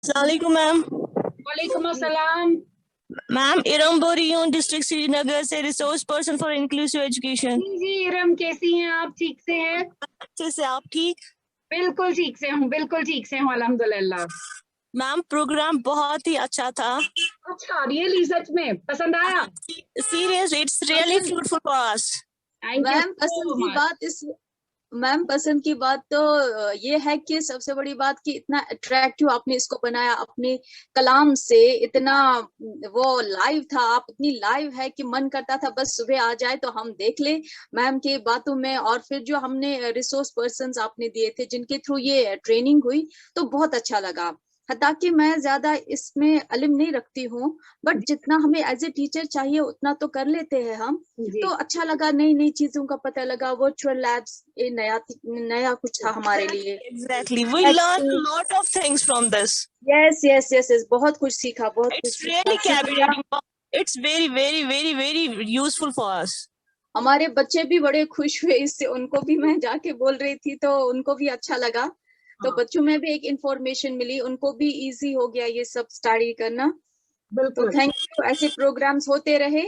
Assalamualaikum, ma'am. वालेकुम अस्सलाम। Ma'am Iram बोल रही हूँ डिस्ट्रिक्ट श्रीनगर से, resource person for inclusive education. जी इरम, कैसी हैं आप? ठीक से हैं? अच्छे से, आप ठीक? बिल्कुल ठीक से हूँ, बिल्कुल ठीक से हूँ, अल्हम्दुलिल्लाह। मैम प्रोग्राम बहुत ही अच्छा था। अच्छा, रियली सच में पसंद आया? Serious, it's really fruitful for us. Thank you ma'am पसंद सो की मच। बात इस मैम पसंद की बात तो ये है कि सबसे बड़ी बात कि इतना अट्रैक्टिव आपने इसको बनाया अपने कलाम से, इतना वो लाइव था, आप इतनी लाइव है कि मन करता था बस सुबह आ जाए तो हम देख ले मैम की बातों में। और फिर जो हमने रिसोर्स पर्संस आपने दिए थे जिनके थ्रू ये ट्रेनिंग हुई तो बहुत अच्छा लगा। हालांकि मैं ज्यादा इसमें इल्म नहीं रखती हूँ, बट जितना हमें एज ए टीचर चाहिए उतना तो कर लेते हैं हम। तो अच्छा लगा, नई नई चीजों का पता लगा। वर्चुअल लैब्स ये नया कुछ था हमारे लिए। Exactly, we learned a lot of things from this. Yes yes yes yes, बहुत कुछ सीखा, बहुत कुछ It's सीखा। really captivating. It's very, very, very, very useful for us. हमारे बच्चे भी बड़े खुश हुए इससे, उनको भी मैं जाके बोल रही थी तो उनको भी अच्छा लगा। तो बच्चों में भी एक इंफॉर्मेशन मिली, उनको भी इजी हो गया ये सब स्टडी करना। तो थैंक यू, ऐसे प्रोग्राम्स होते रहे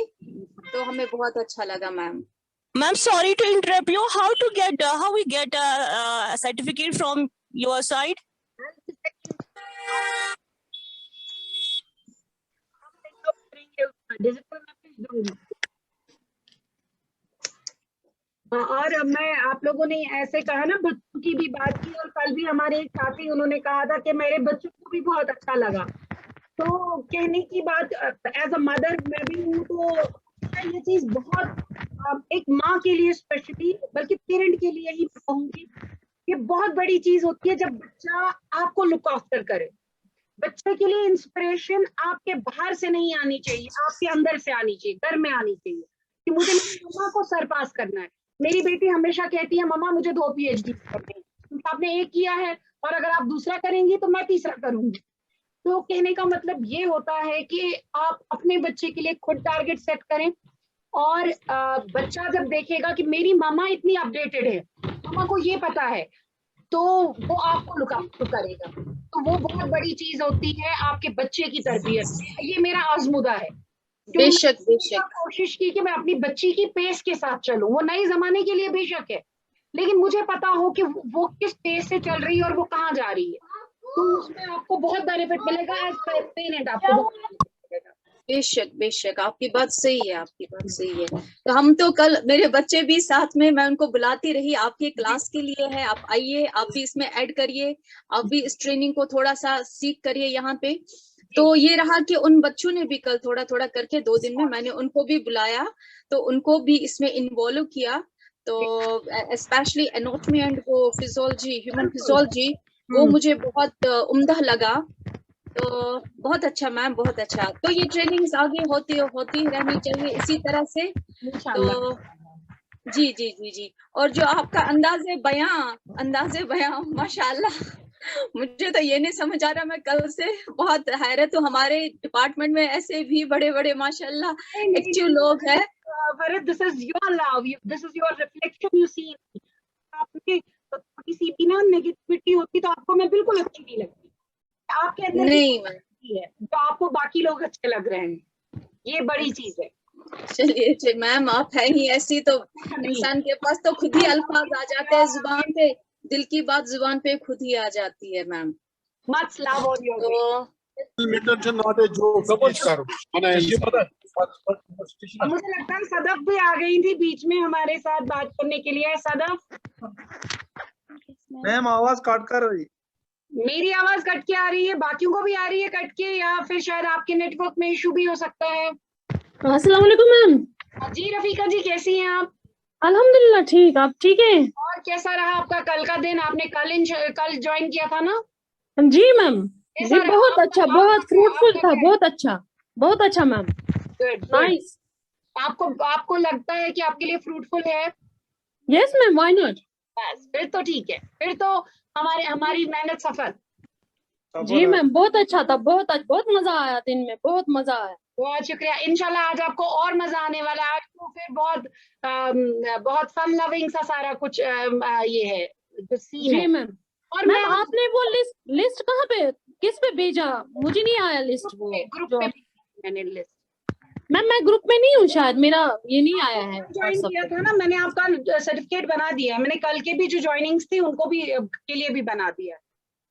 तो हमें बहुत अच्छा लगा ma'am. Ma'am, sorry to interrupt you. How we get a certificate from your side? और मैं, आप लोगों ने ऐसे कहा ना, बच्चों की भी बात की, और कल भी हमारे एक साथी उन्होंने कहा था कि मेरे बच्चों को भी बहुत अच्छा लगा। तो कहने की बात, एज अ मदर मैं भी हूँ, तो ये चीज बहुत एक माँ के लिए स्पेशली, बल्कि पेरेंट के लिए ही मैं कहूँगी, ये बहुत बड़ी चीज होती है जब बच्चा आपको लुक आफ्टर करे। बच्चे के लिए इंस्पिरेशन आपके बाहर से नहीं आनी चाहिए, आपके अंदर से आनी चाहिए, घर में आनी चाहिए कि मुझे मेरी मम्मा को सरपास करना है। मेरी बेटी हमेशा कहती है, मम्मा मुझे 2 PhD करने हैं, क्योंकि आपने एक किया है और अगर आप दूसरा करेंगी तो मैं तीसरा करूंगी। तो कहने का मतलब ये होता है कि आप अपने बच्चे के लिए खुद टारगेट सेट करें, और बच्चा जब देखेगा कि मेरी मामा इतनी अपडेटेड है, मामा को ये पता है, तो वो आपको लुक अप करेगा। तो वो बहुत बड़ी चीज होती है आपके बच्चे की तरबियत में। ये मेरा आजमुदा है, बेशक बेशक। कोशिश की कि मैं अपनी बच्ची की पेस के साथ चलूं। वो नए जमाने के लिए बेशक है, लेकिन मुझे पता हो कि वो किस पेस से चल रही है और वो कहाँ जा रही है, तो उसमें आपको बहुत बेनिफिट मिलेगा एज पेरेंट, आपको बहुत बेनिफिट मिलेगा। बेशक बेशक, आपकी बात सही है, आपकी बात सही है। तो हम तो कल, मेरे बच्चे भी साथ में, मैं उनको बुलाती रही, आपके क्लास के लिए है, आप आइए, आप भी इसमें ऐड करिए, आप भी इस ट्रेनिंग को थोड़ा सा सीख करिए यहाँ पे। तो ये रहा कि उन बच्चों ने भी कल थोड़ा थोड़ा करके 2 दिन में मैंने उनको भी बुलाया, तो उनको भी इसमें इन्वॉल्व किया। तो स्पेशली एनाटॉमी एंड वो फिजियोलॉजी, ह्यूमन फिजियोलॉजी, वो मुझे बहुत उम्दा लगा। तो बहुत अच्छा मैम, बहुत अच्छा। तो ये ट्रेनिंग्स आगे होती रहनी चाहिए इसी तरह से। तो जी जी जी जी। और जो आपका अंदाजे बयां माशाल्लाह, मुझे तो ये नहीं समझ आ रहा, मैं कल से बहुत हैरत हूँ। हमारे डिपार्टमेंट में ऐसे भी बड़े बड़े माशाल्लाह एक्टिव लोग हैं। This is your love, this is your reflection you see. आपके थोड़ी सी भी ना नेगेटिविटी होती तो आपको मैं बिल्कुल अच्छी नहीं लगती। आपके अंदर नहीं है तो आपको बाकी लोग अच्छे लग रहे हैं, ये बड़ी चीज है। चलिए मैम, आप है ही ऐसी, तो इंसान के पास तो खुद ही अल्फाज आ जाते हैं जुबान पे, दिल की बात जुबान पे खुद ही आ जाती है ma'am. Much love on your way. मुझे लगता है सदफ भी आ गई थी बीच में हमारे साथ बात करने के लिए। सदफ मैम, आवाज काट कर रही, मेरी आवाज कट के आ रही है, बाकियों को भी आ रही है कट के, या फिर शायद आपके नेटवर्क में इशू भी हो सकता है। अस्सलाम वालेकुम मैम। जी रफीका जी, कैसी हैं आप? अल्हम्दुलिल्लाह ठीक, आप ठीक है? और कैसा रहा आपका कल का दिन? आपने कल ज्वाइन किया था ना? जी मैम, जी बहुत अच्छा, बहुत फ्रूटफुल था, बहुत अच्छा मैम, नाइस। आपको लगता है कि आपके लिए फ्रूटफुल है? Yes ma'am, why not. बस फिर तो ठीक है, फिर तो हमारी मेहनत सफल। जी मैम, बहुत अच्छा था, बहुत मजा आया दिन में, बहुत मजा आया। बहुत शुक्रिया। इंशाल्लाह आज आपको और मजा आने वाला है। आज तो फिर बहुत फन लविंग सा सारा कुछ ये है जो सीन है। जी मैम। और मैम आपने वो लिस्ट कहाँ पे किस पे भेजा? मुझे नहीं आया लिस्ट वो ग्रुप जो पे मैंने लिस्ट मैम मैं ग्रुप में नहीं हूँ शायद, मेरा ये नहीं आया है ज्वाइन WhatsApp किया पे। था ना मैंने, आपका सर्टिफिकेट बना दिया है मैंने, कल के भी जो ज्वाइनिंग्स थी उनको भी के लिए भी बना दिया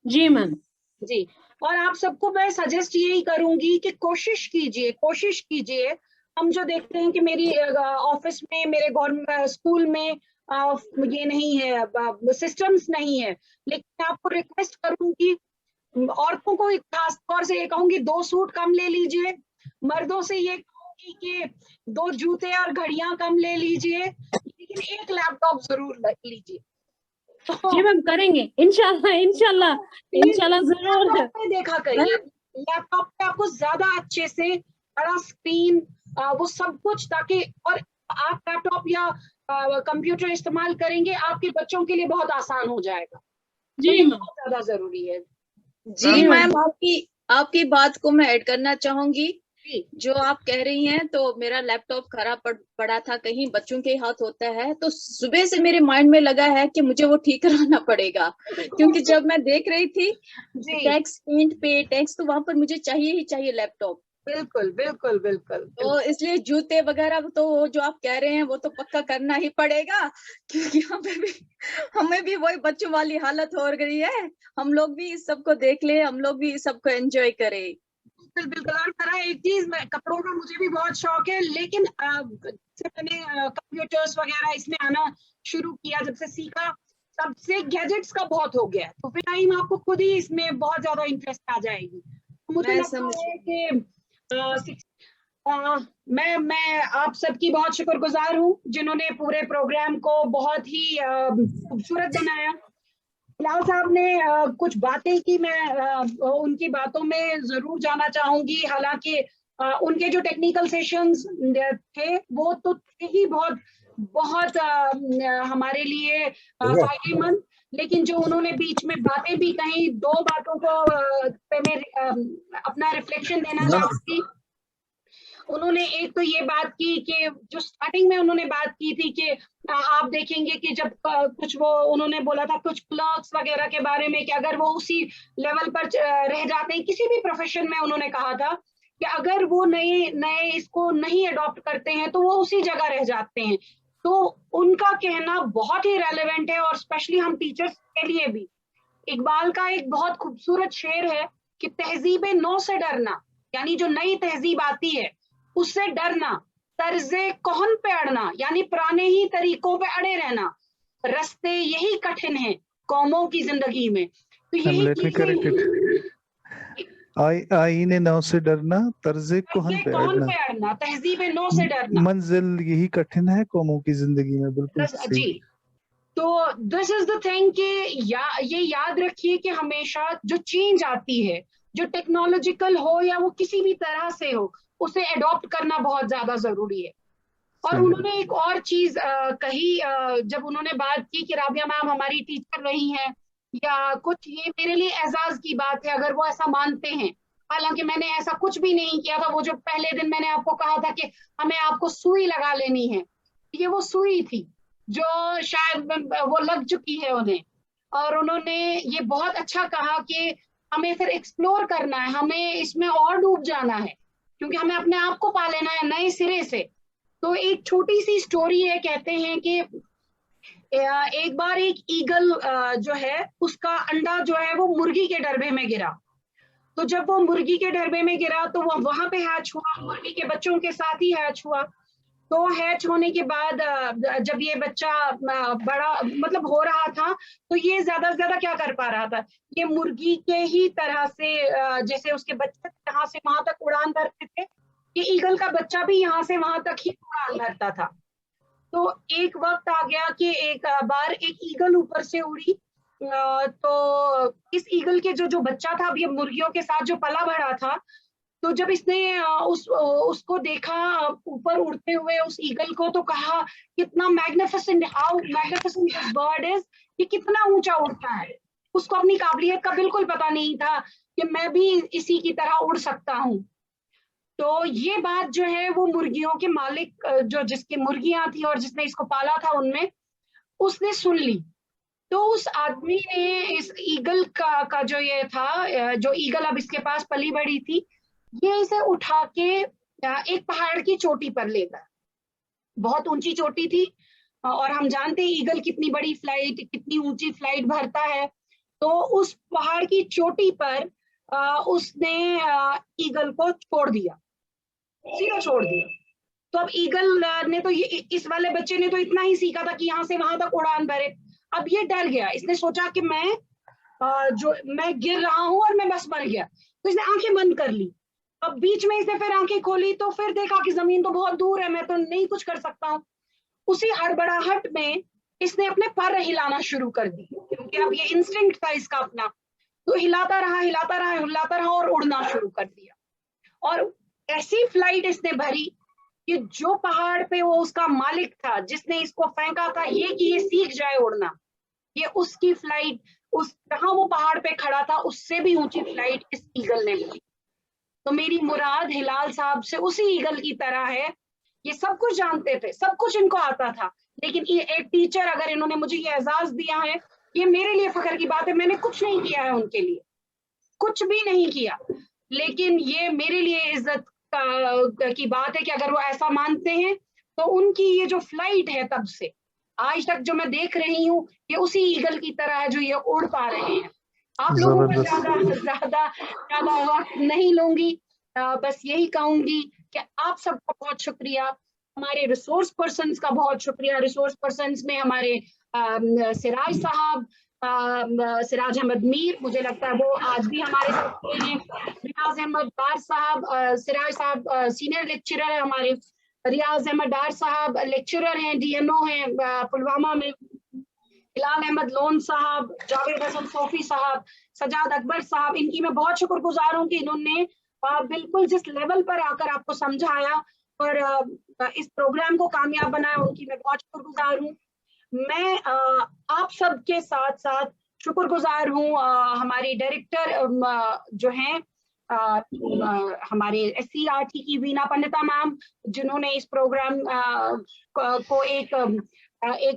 जी मैम। जी। और आप सबको मैं सजेस्ट यही करूंगी कि कोशिश कीजिए। हम जो देखते हैं कि मेरी ऑफिस में, मेरे गवर्नमेंट स्कूल में ये नहीं है, सिस्टम्स नहीं है, लेकिन आपको रिक्वेस्ट करूंगी, औरतों को खास तौर से ये कहूंगी 2 सूट कम ले लीजिए, मर्दों से ये कहूंगी कि 2 जूते और घड़ियां कम ले लीजिए, लेकिन एक लैपटॉप जरूर लीजिए। जी मैम करेंगे इंशाल्लाह इंशाल्लाह इंशाल्लाह जरूर। लैपटॉप में देखा करिए, लैपटॉप पे आपको ज्यादा अच्छे से बड़ा स्क्रीन वो सब कुछ, ताकि और आप लैपटॉप या कंप्यूटर इस्तेमाल करेंगे आपके बच्चों के लिए बहुत आसान हो जाएगा। जी तो ये मैम। बहुत ज्यादा जरूरी है। जी मैम, आपकी बात को मैं ऐड करना चाहूंगी। जी जो आप कह रही हैं, तो मेरा लैपटॉप खराब पड़ा था, कहीं बच्चों के हाथ होता है, तो सुबह से मेरे माइंड में लगा है कि मुझे वो ठीक कराना पड़ेगा, क्योंकि जब मैं देख रही थी जी टैक्स पेंट पे टैक्स, तो वहां पर मुझे चाहिए ही चाहिए लैपटॉप। बिल्कुल बिल्कुल बिल्कुल तो इसलिए जूते वगैरह तो जो आप कह रहे हैं वो तो पक्का करना ही पड़ेगा, क्योंकि हमें भी वही बच्चों वाली हालत हो गई है। हम लोग भी इस सबको देख ले, हम लोग भी इस सबको एंजॉय करें। बिल्कुल बिल्कुल। और मेरा एक चीज, मैं कपड़ों का मुझे भी बहुत शौक है, लेकिन जब मैंने कंप्यूटर्स वगैरह इसमें आना शुरू किया, जब से सीखा, तब से गैजेट्स का बहुत हो गया, तो फिर टाइम आपको खुद ही इसमें बहुत ज्यादा इंटरेस्ट आ जाएगी। तो मुझे मैं लगता समझ है कि मैं आप सबकी बहुत शुक्रगुजार हूँ जिन्होंने पूरे प्रोग्राम को बहुत ही खूबसूरत बनाया। बिलाल साहब ने कुछ बातें की, मैं उनकी बातों में जरूर जाना चाहूंगी। हालांकि उनके जो टेक्निकल सेशंस थे वो तो थे ही बहुत बहुत हमारे लिए फायदेमंद, लेकिन जो उन्होंने बीच में बातें भी कही, 2 बातों को पे मैं अपना रिफ्लेक्शन देना चाहूंगी। उन्होंने एक तो ये बात की कि जो स्टार्टिंग में उन्होंने बात की थी कि आप देखेंगे कि जब कुछ, वो उन्होंने बोला था कुछ क्लर्क्स वगैरह के बारे में, कि अगर वो उसी लेवल पर रह जाते हैं किसी भी प्रोफेशन में, उन्होंने कहा था कि अगर वो नए नए इसको नहीं अडॉप्ट करते हैं तो वो उसी जगह रह जाते हैं। तो उनका कहना बहुत ही रेलेवेंट है, और स्पेशली हम टीचर्स के लिए भी। इकबाल का एक बहुत खूबसूरत शेर है कि तहजीब नौ से डरना, यानी जो नई तहजीब आती है उससे डरना, तर्जे कौन पे अड़ना, यानी पुराने ही तरीकों पे अड़े रहना, रास्ते यही कठिन है कौमों की जिंदगी में। तो यही आईने नौ से डरना, तर्जे कोहन पे अड़ना, अड़ना, तहजीब नौ से डरना, मंजिल यही कठिन है कौमों की जिंदगी में। बिल्कुल सही। जी। तो दिस इज द थिंग कि ये याद रखिए कि हमेशा जो चेंज आती है, जो टेक्नोलॉजिकल हो या वो किसी भी तरह से हो, उसे अडॉप्ट करना बहुत ज्यादा जरूरी है। और उन्होंने एक और चीज कही, जब उन्होंने बात की कि राबिया मैम हमारी टीचर रही हैं या कुछ, ये मेरे लिए एजाज की बात है अगर वो ऐसा मानते हैं। हालांकि मैंने ऐसा कुछ भी नहीं किया था। वो जो पहले दिन मैंने आपको कहा था कि हमें आपको सुई लगा लेनी है, ये वो सुई थी जो शायद वो लग चुकी है उन्हें। और उन्होंने ये बहुत अच्छा कहा कि हमें फिर एक्सप्लोर करना है, हमें इसमें और डूब जाना है, क्योंकि हमें अपने आप को पा लेना है नए सिरे से। तो एक छोटी सी स्टोरी है, कहते हैं कि एक बार एक ईगल जो है उसका अंडा जो है वो मुर्गी के डरबे में गिरा। तो जब वो मुर्गी के डरबे में गिरा तो वो वहां पे हैच हुआ, मुर्गी के बच्चों के साथ ही हैच हुआ। तो हैच होने के बाद जब ये बच्चा बड़ा मतलब हो रहा था, तो ये ज्यादा से ज्यादा क्या कर पा रहा था, ये मुर्गी के ही तरह से जैसे उसके बच्चे यहाँ से वहां तक उड़ान भरते थे, ये ईगल का बच्चा भी यहाँ से वहां तक ही उड़ान भरता था। तो एक वक्त आ गया कि एक बार एक ईगल ऊपर से उड़ी, तो इस ईगल के जो बच्चा था, अब ये मुर्गियों के साथ जो पला भरा था, तो जब इसने उसको देखा ऊपर उड़ते हुए उस ईगल को, तो कहा कितना magnificent, how magnificent this bird is, ये कितना ऊंचा उड़ता है। उसको अपनी काबिलियत का बिल्कुल पता नहीं था कि मैं भी इसी की तरह उड़ सकता हूँ। तो ये बात जो है वो मुर्गियों के मालिक, जो जिसकी मुर्गियां थी और जिसने इसको पाला था, उनमें उसने सुन ली। तो उस आदमी ने इस ईगल का जो ये था, जो ईगल अब इसके पास पली बड़ी थी, ये इसे उठा के एक पहाड़ की चोटी पर ले गया। बहुत ऊंची चोटी थी और हम जानते हैं ईगल कितनी बड़ी फ्लाइट, कितनी ऊंची फ्लाइट भरता है। तो उस पहाड़ की चोटी पर उसने ईगल को छोड़ दिया, सीधा छोड़ दिया। तो अब ईगल ने तो ये, इस वाले बच्चे ने तो इतना ही सीखा था कि यहाँ से वहां तक उड़ान भरे। अब ये डर गया, इसने सोचा कि मैं गिर रहा हूं और मैं बस मर गया, तो इसने आंखें बंद कर ली। अब बीच में इसने फिर आंखें खोली तो फिर देखा कि जमीन तो बहुत दूर है, मैं तो नहीं कुछ कर सकता हूँ। उसी हड़बड़ाहट में इसने अपने पर हिलाना शुरू कर दी, क्योंकि अब ये इंस्टिंक्ट था इसका अपना। तो हिलाता रहा हिलाता रहा हिलाता रहा और उड़ना शुरू कर दिया। और ऐसी फ्लाइट इसने भरी कि जो पहाड़ पे वो उसका मालिक था, जिसने इसको फेंका था ये कि ये सीख जाए उड़ना, ये उसकी फ्लाइट, उस जहां वो पहाड़ पे खड़ा था उससे भी ऊंची फ्लाइट इस ईगल ने भरी। तो मेरी मुराद हिलाल साहब से उसी ईगल की तरह है। ये सब कुछ जानते थे, सब कुछ इनको आता था, लेकिन ये एक टीचर अगर इन्होंने मुझे ये एजाज दिया है, ये मेरे लिए फख्र की बात है। मैंने कुछ नहीं किया है उनके लिए, कुछ भी नहीं किया, लेकिन ये मेरे लिए इज्जत की बात है कि अगर वो ऐसा मानते हैं तो उनकी ये जो फ्लाइट है तब से आज तक जो मैं देख रही हूँ, ये उसी ईगल की तरह है जो ये उड़ पा रहे हैं। आप लोगों को ज्यादा वक्त नहीं लूंगी, बस यही कहूंगी कि आप सबका बहुत शुक्रिया, हमारे रिसोर्स पर्सन्स का बहुत शुक्रिया। रिसोर्स पर्सन्स में हमारे सिराज साहब, सिराज अहमद मीर, मुझे लगता है वो आज भी हमारे साथ हैं। रियाज अहमद डार साहब, सिराज साहब सीनियर लेक्चरर है हमारे। रियाज अहमद डार साहब लेक्चरर हैं, DNO हैं पुलवामा में। हिलाल अहमद लोन साहब, जावेद हसन सोफी साहब, सजाद अकबर साहब, इनकी मैं बहुत शुक्रगुजार हूँ कि इन्होंने बिल्कुल जिस लेवल पर आकर आपको समझाया और इस प्रोग्राम को कामयाब बनाया, उनकी मैं बहुत शुक्रगुजार हूँ। मैं आप सबके साथ साथ शुक्रगुजार हूँ हमारी डायरेक्टर जो हैं हमारे SCERT की वीना पंडिता मैम, जिन्होंने इस प्रोग्राम को एक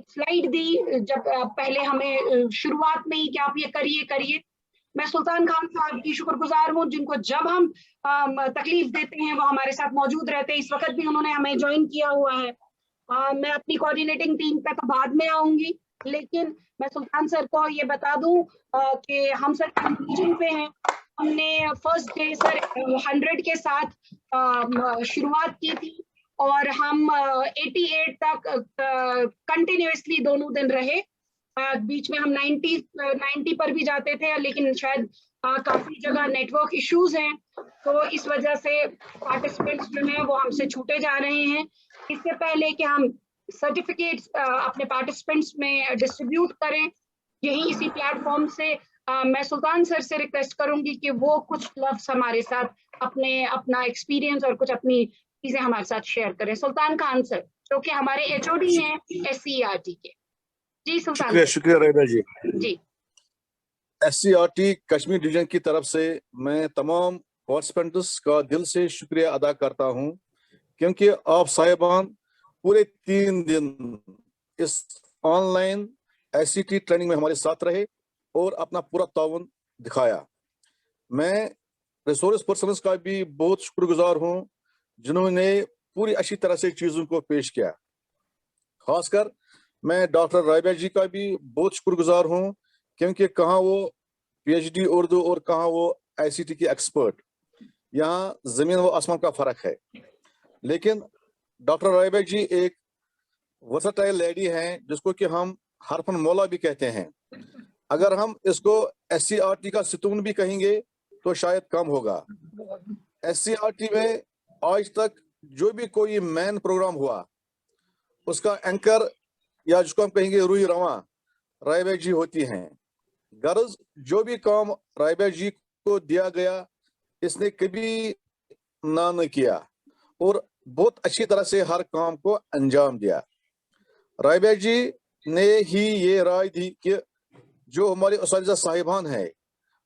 स्लाइड दी जब पहले हमें शुरुआत में ही कि आप ये करिए। मैं सुल्तान खान साहब की शुक्रगुजार हूँ, जिनको जब हम तकलीफ देते हैं वो हमारे साथ मौजूद रहते हैं। इस वक्त भी उन्होंने हमें ज्वाइन किया हुआ है। मैं अपनी कोऑर्डिनेटिंग टीम पे तो बाद में आऊंगी, लेकिन मैं सुल्तान सर को ये बता दूं कि हम सर कंक्लूजन पे हैं। हमने फर्स्ट डे सर 100 के साथ शुरुआत की थी और हम 88 तक कंटिन्यूअसली दोनों दिन रहे। बीच में हम 90 पर भी जाते थे, लेकिन शायद काफी जगह नेटवर्क इश्यूज हैं, तो इस वजह से पार्टिसिपेंट्स जो हैं वो हमसे छूटे जा रहे हैं। इससे पहले कि हम सर्टिफिकेट्स अपने पार्टिसिपेंट्स में डिस्ट्रीब्यूट करें, यही इसी प्लेटफॉर्म से मैं सुल्तान सर से रिक्वेस्ट करूंगी कि वो कुछ लफ्ज हमारे साथ अपना एक्सपीरियंस और कुछ अपनी चीजें हमारे साथ शेयर करें। सुल्तान खान सर, जो कि हमारे HOD हैं SCERT के। जी सुल्तान। शुक्रिया रहीना जी। जी SCERT कश्मीर डिवीजन की तरफ से मैं तमाम पार्टिसिपेंट्स का दिल से शुक्रिया अदा करता हूं, क्योंकि आप साहिबान पूरे 3 दिन इस ऑनलाइन SCERT ट्रेनिंग में हमारे साथ रहे और अपना पूरा ताउन दिखाया। मैं रिसोर्स पर्सन्स का भी बहुत शुक्रगुजार हूं, जिन्होंने पूरी अच्छी तरह से चीजों को पेश किया। खासकर मैं डॉक्टर रायबा जी का भी बहुत शुक्रगुजार हूं, क्योंकि कहाँ वो PhD उर्दू और कहाँ वो ICT की एक्सपर्ट, यहाँ जमीन व आसमान का फर्क है। लेकिन डॉक्टर रायबा जी एक वर्सटाइल लेडी हैं, जिसको कि हम हरफन मौला भी कहते हैं। अगर हम इसको SCERT का सितून भी कहेंगे तो शायद कम होगा। SCERT में आज तक जो भी कोई मेन प्रोग्राम हुआ, उसका एंकर या जिसको हम कहेंगे रूही रवां रायबा जी होती हैं। गर्ज जो भी काम रायबा जी को दिया गया, इसने कभी ना न किया और बहुत अच्छी तरह से हर काम को अंजाम दिया। रायबा जी ने ही ये राय दी कि जो हमारे उस्ताद साहिबान हैं,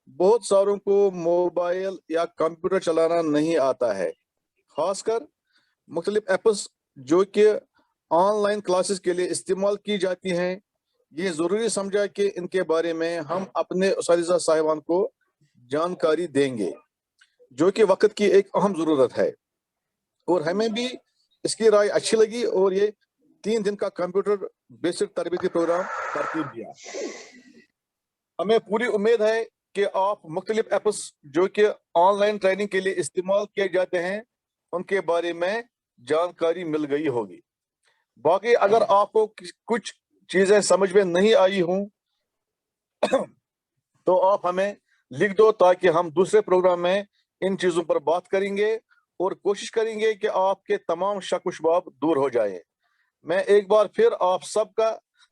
बहुत सारों को मोबाइल या कंप्यूटर चलाना नहीं आता है, खासकर मुख्तलिफ ऐप्स जो कि ऑनलाइन क्लासेस के लिए इस्तेमाल की जाती हैं, ये जरूरी समझा कि इनके बारे में हम अपने उस्तादिज़ा साहिबान को जानकारी देंगे, जो कि वक्त की एक अहम जरूरत है। और हमें भी इसकी राय अच्छी लगी और ये 3 दिन का कंप्यूटर बेसिक तरबियती प्रोग्राम तरतीब दिया। हमें पूरी उम्मीद है कि आप मुख्तलिफ एप्स जो कि ऑनलाइन ट्रेनिंग के लिए इस्तेमाल किए जाते हैं उनके बारे में जानकारी मिल गई होगी। बाकी अगर आपको कुछ चीजें समझ में नहीं आई हों तो आप हमें लिख दो, ताकि हम दूसरे प्रोग्राम में इन चीजों पर बात करेंगे और कोशिश करेंगे कि आपके तमाम शक व शुबाब दूर हो जाए। मैं एक बार फिर आप सबका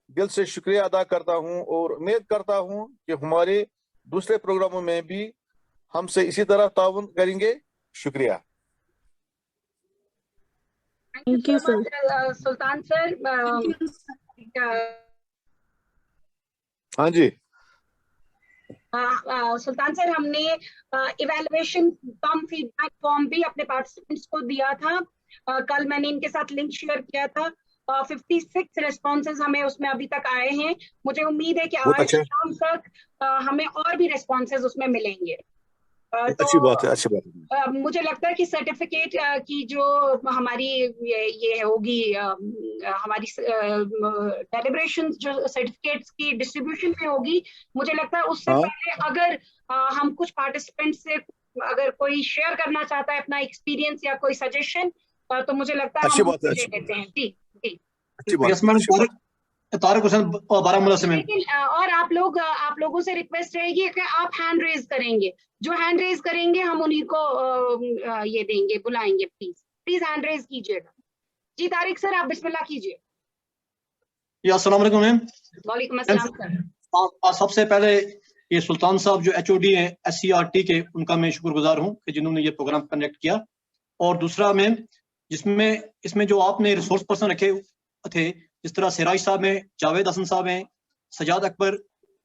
दिल से शुक्रिया अदा करता हूं और उम्मीद करता हूं कि हमारे दूसरे प्रोग्रामों में भी हमसे इसी तरह ताउन करेंगे। शुक्रिया। Thank you so much, Sultan sir. हाँ जी। सुल्तान सर, हमने इवैल्यूएशन कम फीडबैक फॉर्म भी अपने पार्टिसिपेंट्स को दिया था। कल मैंने इनके साथ लिंक शेयर किया था। 56 रिस्पॉन्सेज हमें उसमें अभी तक आए हैं। मुझे उम्मीद है कि आज शाम तक हमें और भी रिस्पॉन्सेज उसमें मिलेंगे। अच्छी बात है, अच्छी बात है। मुझे लगता है कि सर्टिफिकेट की जो हमारी ये होगी, हमारी डेलिब्रेशन जो सर्टिफिकेट्स की डिस्ट्रीब्यूशन में होगी, मुझे लगता है उससे पहले अगर हम कुछ पार्टिसिपेंट से अगर कोई शेयर करना चाहता है अपना एक्सपीरियंस या कोई सजेशन, तो मुझे लगता है हम ले लेते हैं। जी जी, अच्छी बात है। तारिक हुसैन बारामूला से। लेकिन और आप लोगों से रिक्वेस्ट रहेगी कि आप हैंड रेज करेंगे, जो हैंड रेज करेंगे हम उन्हीं को ये देंगे, बुलाएंगे। प्लीज हैंड रेज कीजिएगा। जी तारिक सर, आप बिस्मिल्लाह कीजिए। अस्सलाम वालेकुम मैम। वालेकुम अस्सलाम सर। सबसे पहले ये सुल्तान साहब जो HOD हैं SCRT के, उनका मैं शुक्रगुजार हूँ कि जिन्होंने ये प्रोग्राम कंडक्ट किया। और दूसरा मैम, इसमें जो आपने रिसोर्स पर्सन रखे थे, जिस तरह सिराज साहब हैं, जावेद हसन साहब हैं, सजाद अकबर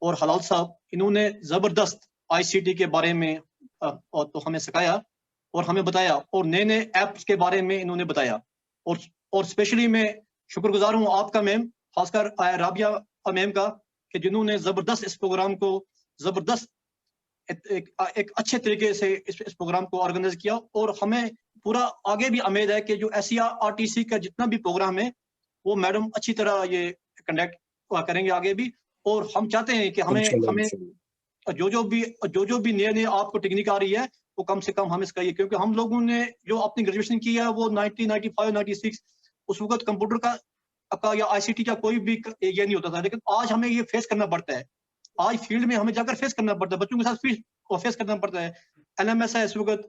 और हलाल साहब, इन्होंने जबरदस्त ICT के बारे में तो हमें सिखाया और हमें बताया, और नए नए ऐप्स के बारे में इन्होंने बताया। और स्पेशली मैं शुक्रगुजार हूँ आपका मैम, खासकर राबिया मैम का, कि जिन्होंने जबरदस्त इस प्रोग्राम को एक अच्छे तरीके से इस प्रोग्राम को ऑर्गेनाइज किया। और हमें पूरा आगे भी उम्मीद है कि जो SCRTC का जितना भी प्रोग्राम है वो मैडम अच्छी तरह ये कंडक्ट करेंगे आगे भी। और हम चाहते हैं कि हमें जो भी नए आपको टेक्निक आ रही है वो कम से कम हमें सिखाइए, क्योंकि हम लोगों ने जो अपनी ग्रेजुएशन की है वो 1995 96 उस वक्त कंप्यूटर का या ICT का कोई भी ये नहीं होता था। लेकिन आज हमें ये फेस करना पड़ता है, आज फील्ड में हमें जाकर फेस करना पड़ता है, बच्चों के साथ फेस करना पड़ता है। LMS है इस वक्त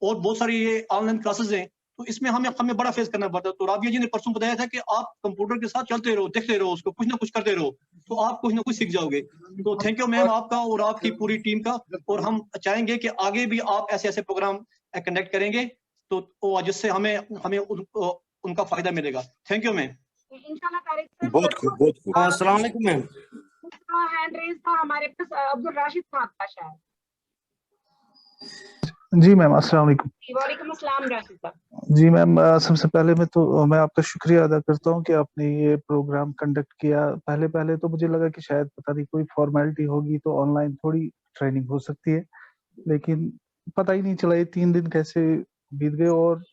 और बहुत सारी ये ऑनलाइन क्लासेस हैं, तो इसमें हमें बड़ा फेस करना पड़ता है। तो राबिया जी ने परसों बताया था कि आप कंप्यूटर के साथ चलते रहो, देखते रहो उसको, कुछ ना कुछ करते रहो, तो आप कुछ ना कुछ सीख जाओगे। तो थैंक यू मैम आपका और आपकी पूरी टीम का। और हम चाहेंगे कि आगे भी आप ऐसे प्रोग्राम कंडक्ट करेंगे तो जिससे हमें उनका फायदा मिलेगा। Thank you ma'am. इंशाल्लाह तारिक सर। बहुत खूब। अस्सलाम वालेकुम मैम। हैंड रेज था हमारे पास अब्दुल राशिद साहब का शायद। जी मैम, अस्सलाम वालेकुम। वालेकुम अस्सलाम राशिद साहब। जी मैम, सबसे पहले मैं आपका शुक्रिया अदा करता हूँ कि आपने ये प्रोग्राम कंडक्ट किया। पहले तो मुझे लगा कि शायद पता नहीं कोई फॉर्मेलिटी होगी तो ऑनलाइन थोड़ी ट्रेनिंग हो सकती है, लेकिन पता ही नहीं चला ये 3 दिन कैसे बीत गए। और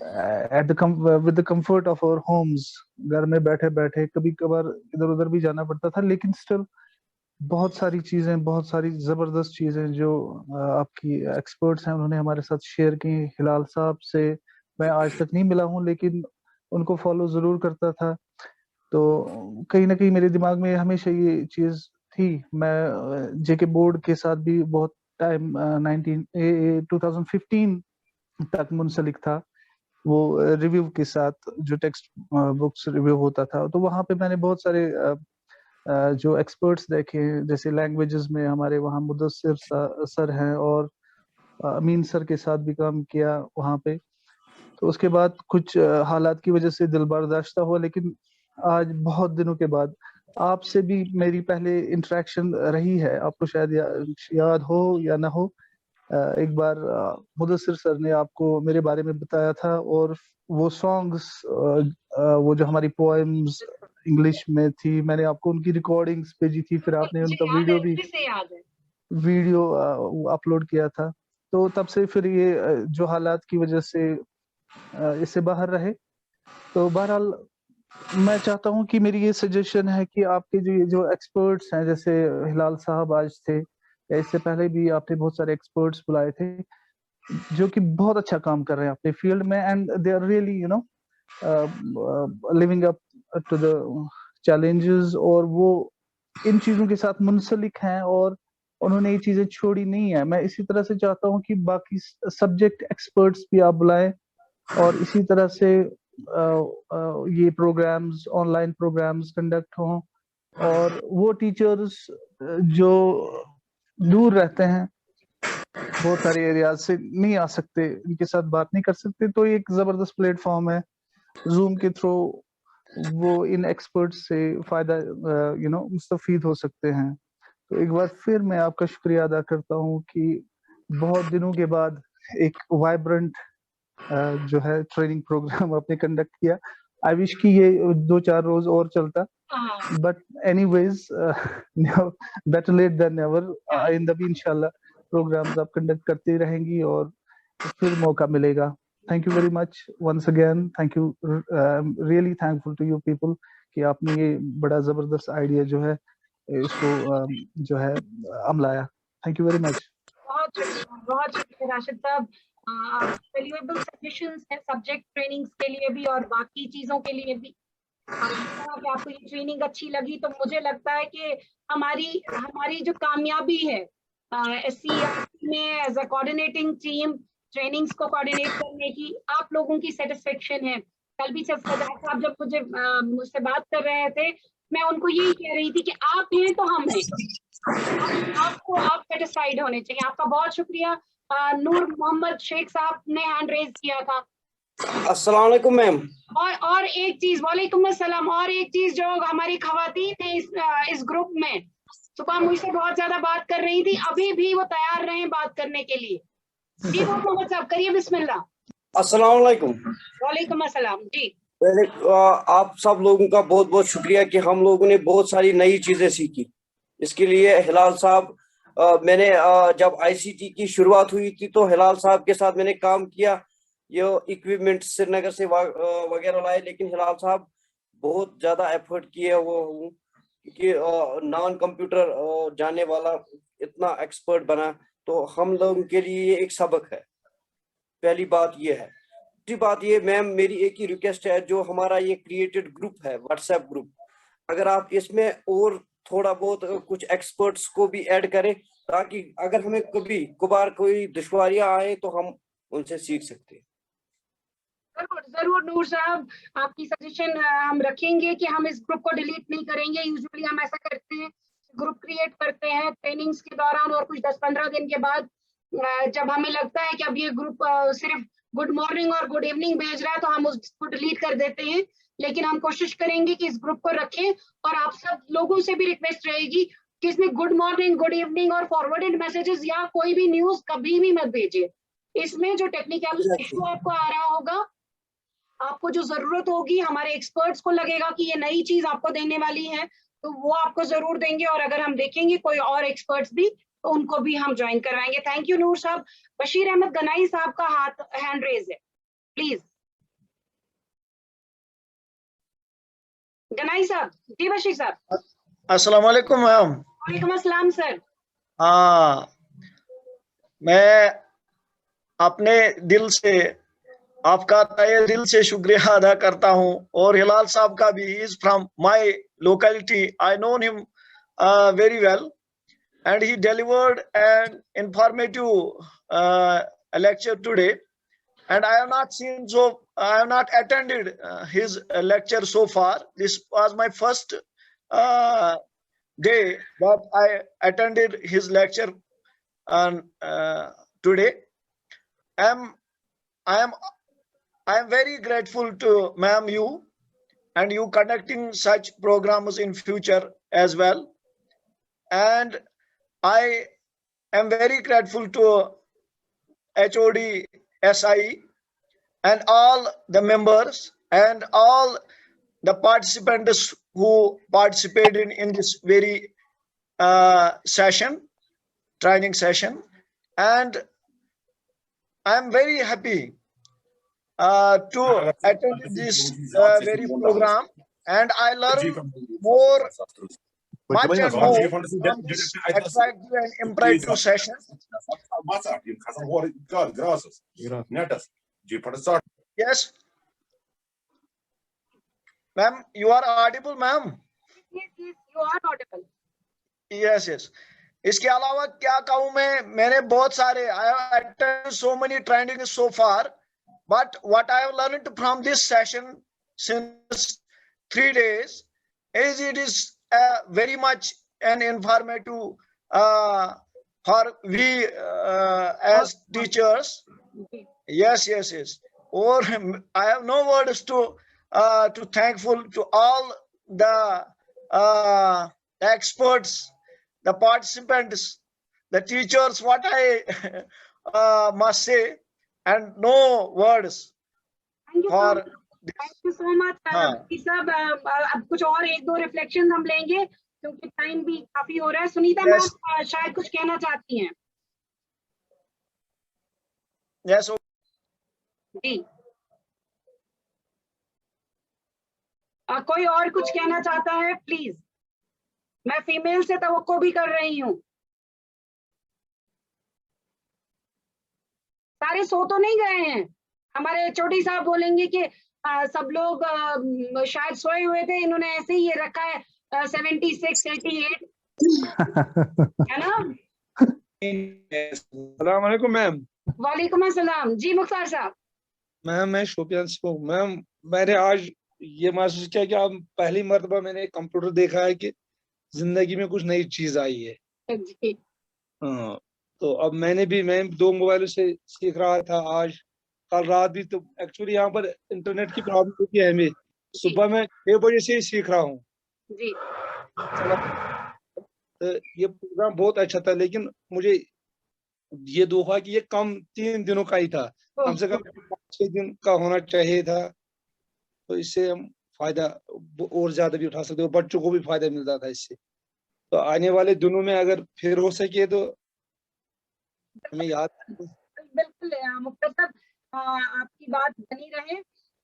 with the comfort of our homes, घर में बैठे बैठे कभी कभार इधर उधर भी जाना पड़ता था, लेकिन स्टिल बहुत सारी चीजें, बहुत सारी जबरदस्त चीजें जो आपकी एक्सपर्ट्स हैं उन्होंने हमारे साथ शेयर की। हिलाल साहब से मैं आज तक नहीं मिला हूं, लेकिन उनको फॉलो जरूर करता था, तो कहीं ना कहीं मेरे दिमाग में हमेशा ये चीज थी। मैं JK बोर्ड के साथ भी बहुत टाइम 2015 तक मुंसलिक था, वो रिव्यू के साथ, जो टेक्स्ट बुक्स रिव्यू होता था। तो वहां पे मैंने बहुत सारे जो एक्सपर्ट्स देखे, जैसे लैंग्वेजेस में हमारे वहाँ मुदस्सिर सर हैं, और अमीन सर के साथ भी काम किया वहाँ पे। तो उसके बाद कुछ हालात की वजह से दिल बर्दाश्ता हुआ, लेकिन आज बहुत दिनों के बाद आपसे भी मेरी पहले इंटरेक्शन रही है। आपको शायद याद हो या ना हो, एक बार मुदस्सिर सर ने आपको मेरे बारे में बताया था, और वो सॉन्ग्स, वो जो हमारी पोएम्स इंग्लिश में थी, मैंने आपको उनकी रिकॉर्डिंग्स भेजी थी, फिर आपने उनका वीडियो अपलोड किया था। तो तब से फिर ये जो हालात की वजह से इससे बाहर रहे। तो बहरहाल मैं चाहता हूं कि मेरी ये सजेशन है कि आपके जो एक्सपर्ट्स हैं, जैसे हिलाल साहब आज थे, या इससे पहले भी आपने बहुत सारे एक्सपर्ट्स बुलाए थे जो कि बहुत अच्छा काम कर रहे हैं अपने फील्ड में, and they are really living up to the challenges, और वो इन चीजों के साथ मुंसलिक हैं और उन्होंने ये चीजें छोड़ी नहीं है। मैं इसी तरह से चाहता हूं कि बाकी सब्जेक्ट एक्सपर्ट्स भी आप बुलाएं, और इसी तरह से ये प्रोग्राम्स, ऑनलाइन प्रोग्राम्स कंडक्ट हों, और वो टीचर्स जो दूर रहते हैं, बहुत सारे एरियाज से नहीं आ सकते, इनके साथ बात नहीं कर सकते, तो एक जबरदस्त प्लेटफॉर्म है जूम के थ्रू, वो इन एक्सपर्ट्स से फायदा मुस्तफीद हो सकते हैं। तो एक बार फिर मैं आपका शुक्रिया अदा करता हूँ कि बहुत दिनों के बाद एक वाइब्रेंट जो है ट्रेनिंग प्रोग्राम आपने कंडक्ट किया। आई विश कि ये 2-4 रोज और चलता, but anyways better late than never. आइंदा भी इंशाल्लाह प्रोग्राम्स आप कंडक्ट करती रहेंगी और फिर मौका मिलेगा। Thank you very much once again, thank you, really thankful to you people कि आपने ये बड़ा जबरदस्त आइडिया जो है इसको जो है अमलाया। Thank you very much. बहुत शुक्रिया राशिद साहब। वैल्यूएबल सजेशंस हैं सब्जेक्ट ट्रेनिंग्स के लिए भी और बाकी चीजों के लिए भी। कि आपको ये ट्रेनिंग अच्छी लगी, तो मुझे लगता है कि हमारी जो कामयाबी है SCERT में as a coordinating team trainings को कोऑर्डिनेट करने की, आप लोगों की सेटिस्फेक्शन है। कल भी जब सजाद साहब जब मुझसे बात कर रहे थे, मैं उनको यही कह रही थी कि आप हैं तो हम हैं, आप सेटिस्फाइड होने चाहिए। आपका बहुत शुक्रिया। नूर मोहम्मद शेख साहब ने हैंड रेज किया था। अस्सलाम वालेकुम मैम। और एक चीज, वालेकुम अस्सलाम, और एक चीज जो हमारी खवातीन है इस ग्रुप में, सुबह मुझसे बहुत ज्यादा बात कर रही थी, अभी भी वो तैयार रहे बात करने के लिए। जी मोहम्मद साहब करिए बिस्मिल्लाह। अस्सलाम वालेकुम। वालेकुम अस्सलाम जी। पहले आप सब लोगों का बहुत बहुत शुक्रिया कि हम लोगों ने बहुत सारी नई चीजें सीखी। इसके लिए हिलाल साहब, मैंने जब ICT की शुरुआत हुई थी तो हिलाल साहब के साथ मैंने काम किया, ये इक्विपमेंट श्रीनगर से वगैरह लाए, लेकिन हिलाल साहब बहुत ज्यादा एफर्ट किए वो, क्योंकि नॉन कंप्यूटर जानने वाला इतना एक्सपर्ट बना, तो हम लोगों के लिए ये एक सबक है। पहली बात ये है। दूसरी बात ये मैम, मेरी एक ही रिक्वेस्ट है, जो हमारा ये क्रिएटेड ग्रुप है व्हाट्सएप ग्रुप, अगर आप इसमें और थोड़ा बहुत कुछ एक्सपर्ट्स को भी ऐड करें, ताकि अगर हमें कभी कभार कोई दुश्वारियां आए तो हम उनसे सीख सकते हैं। जरूर नूर साहब, आपकी सजेशन हम रखेंगे कि हम इस ग्रुप को डिलीट नहीं करेंगे। यूजुअली हम ऐसा करते हैं, ग्रुप क्रिएट करते हैं ट्रेनिंग्स के दौरान, और कुछ 10-15 दिन के बाद जब हमें लगता है कि अब ये ग्रुप सिर्फ गुड मॉर्निंग और गुड इवनिंग भेज रहा है, तो हम उसको डिलीट कर देते हैं। लेकिन हम कोशिश करेंगे कि इस ग्रुप को रखें, और आप सब लोगों से भी रिक्वेस्ट रहेगी कि इसमें गुड मॉर्निंग, गुड इवनिंग और फॉरवर्डेड मैसेजेस या कोई भी न्यूज कभी भी मत भेजिए। इसमें जो टेक्निकल इशू आपको आ रहा होगा, आपको जो जरूरत होगी, हमारे एक्सपर्ट्स को लगेगा कि ये नई चीज आपको देने वाली है, तो वो आपको जरूर देंगे। और अगर हम देखेंगे कोई और एक्सपर्ट्स भी, तो उनको भी हम ज्वाइन करवाएंगे। थैंक यू नूर साहब। बशीर अहमद गनाई साहब का हैंड रेज है, प्लीज। गनाई साहब। जी बशीर साहब। अस्सलाम वालेकुम मैम। वालेकुम अस्सलाम सर। हाँ, मैं अपने दिल से आपका तहे दिल से शुक्रिया अदा करता हूँ, और हिलाल साहब का भी। He is from my locality, I known him very well, and he delivered an informative lecture today, and I have not attended his lecture so far. This was my first day that I attended his lecture today. I am very grateful to ma'am you, and you conducting such programs in future as well. And I am very grateful to HOD SI and all the members and all the participants who participated in this very training session, and I am very happy to attend this very program, and I learned much and more from this attractive and imperative session. Yes, ma'am, you are audible, ma'am. Yes, you are audible. Yes. इसके अलावा क्या कहूँ मैंने बहुत सारे I have attended so many trainings so far, but what I have learned from this session since 3 days is it is very much an informative for we as teachers. Yes. Or I have no words to thankful to all the experts, the participants, the teachers, what I must say, and no words for Thank you so much. सब अब कुछ और 1-2 reflection हम लेंगे क्योंकि time भी काफी हो रहा है। सुनीता मैम शायद कुछ कहना चाहती हैं। Yes. जी, कोई और कुछ कहना चाहता है प्लीज? मैं फीमेल से तवक्को भी कर रही हूँ। सारे सो तो नहीं गए हैं? हमारे चोटी साहब बोलेंगे कि सब लोग शायद सोए हुए थे, इन्होंने ऐसे ही ये रखा है 76, 88 है ना? अस्सलाम वालेकुम मैम। वालेकुम अस्सलाम। जी मुख्तार साहब। मैम मैं शोपियान से हूँ। मैम मैंने आज ये महसूस किया कि अब पहली मर्तबा मैंने कंप्यूटर देखा है कि जिंदगी में कुछ नई चीज आई है। जी। हाँ, तो अब मैं 2 मोबाइलों से सीख रहा था। आज कल रात भी, तो एक्चुअली यहाँ पर इंटरनेट की प्रॉब्लम होती है हमें। सुबह मैं 6 बजे से ही सीख रहा हूँ। जी। तो ये प्रोग्राम बहुत अच्छा था, लेकिन मुझे ये दुख है कि ये कम 3 दिनों का ही था, कम से कम 6 दिन का होना चाहिए था। तो इससे हम फायदा और ज्यादा भी उठा सकते हो, बच्चों को भी फायदा मिलता था इससे। तो आने वाले दिनों में अगर फिर हो सके तो हमें याद। बिल्कुल मुख्तार साहब, आपकी बात बनी रहे,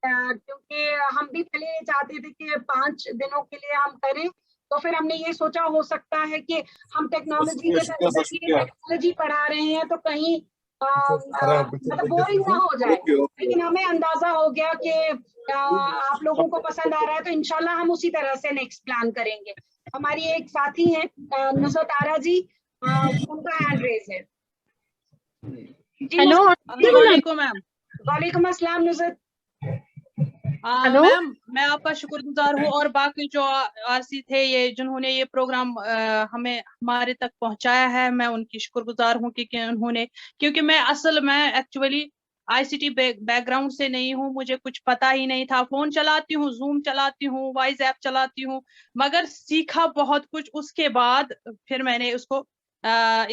क्योंकि हम भी पहले चाहते थे कि 5 दिनों के लिए हम करें, तो फिर हमने ये सोचा हो सकता है कि हम टेक्नोलॉजी पढ़ा रहे हैं तो कहीं मतलब बोरिंग ना हो जाए, लेकिन हमें अंदाजा हो गया कि आप लोगों को पसंद आ रहा है, तो इंशाल्लाह हम उसी तरह से नेक्स्ट प्लान करेंगे। हमारी एक साथी हैं नुसरत आरा जी, उनका हैंड रेज है। हेलो, अस्सलामुअलैकुम मैम। वालेकुम अस्सलाम नुसरत। मैम मैं आपका शुक्रगुजार हूँ, और बाकी जो आरसी थे ये जिन्होंने ये प्रोग्राम हमें हमारे तक पहुंचाया है, मैं उनकी शुक्रगुजार हूँ कि उन्होंने, क्योंकि मैं एक्चुअली आईसीटी बैकग्राउंड से नहीं हूँ, मुझे कुछ पता ही नहीं था। फोन चलाती हूँ, जूम चलाती हूँ, वॉइस ऐप चलाती हूँ, मगर सीखा बहुत कुछ। उसके बाद फिर मैंने उसको